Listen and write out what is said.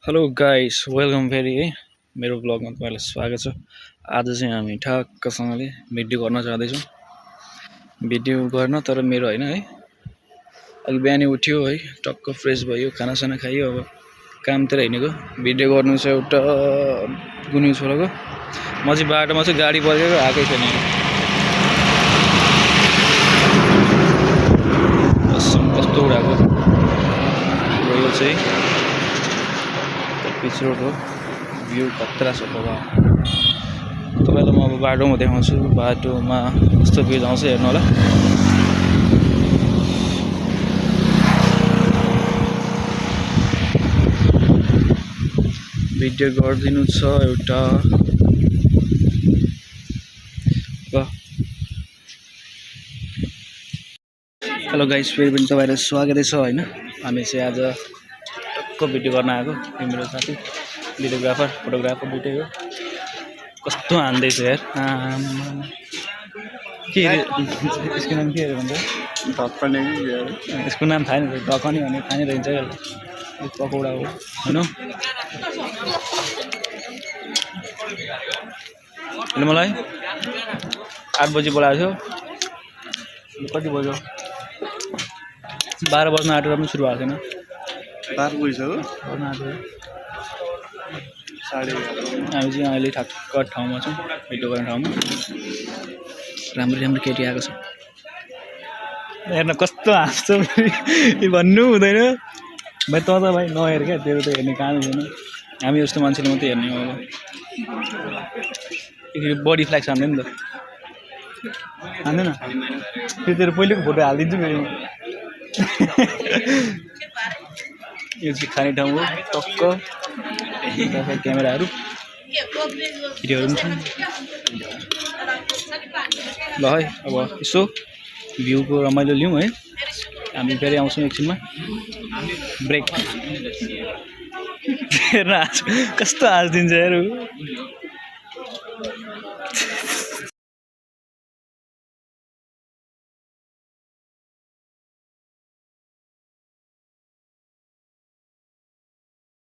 Hello guys welcome फेरि है मेरो ब्लगमा तपाईँलाई स्वागत छ। आज चाहिँ हामी ठ्याक्कसँगले भिडियो गर्न जाँदैछौँ। भिडियो गर्न तर मेरो होइन है। अघि बिहानै उठ्यो है, टक्क फ्रेस भयो, खानासाना खायो, अब कामतिर हिँडेको। भिडियो गर्नु छ एउटा गुन्यु छोराको। म चाहिँ बाटोमा चाहिँ गाडी पर्खेको आएकै छैन। कस्तो उडाएको यो चाहिँ पिच रोड हो। भ्यू खतरा छ बाबा। तपाईँलाई म अब बाटोमा देखाउँछु, बाटोमा कस्तो भ्यू आउँछ हेर्नु होला। भिडियो गरिदिनु छ एउटा ल। हेलो गाइस, फेरि पनि तपाईँलाई स्वागतै छ होइन। हामी चाहिँ आज टक्क भिडियो गर्न आएको। मेरो साथी भिडियोग्राफर फोटोग्राफर दुइटै हो। कस्तो हान्दैछ यार, के अरे यसको नाम के अरे भन्छ? ढक्कने। यसको नाम थाहा नि, ढक्कने भने थाहा नै रहन्छ क्या। पकौडा हो होइन। अहिले मलाई 8 बजी बोलाएको थियो। कति बज्यो? 12 बज्न आँटेर पनि सुरु भएको छैन। 12 बजिसक्यो। हामी चाहिँ अहिले ठ्याक्क ठाउँमा छौँ, भिडियो गर्ने ठाउँमा। राम्रो केटी आएको छ। हेर्न कस्तो हाँस्छ भन्नु हुँदैन भाइ। त भाइ नहेर क्या, तेरो त हेर्ने काम छैन। हामी जस्तो मान्छेले मात्रै हेर्ने हो। अब बडी फ्ल्याक्स हान्दैन नि त, हान्दैन। त्यो तेरो पहिलेको फोटो हालिदिन्छु फेरि म। यो चाहिँ खाने ठाउँ हो टक्क। क्यामेराहरू भिडियोहरू पनि छन् ल है। अब यसो भ्यूको रमाइलो लिउँ है। हामी फेरि आउँछौँ एकछिनमा। ब्रेक। हेर्न कस्तो हाँस दिन्छ यार।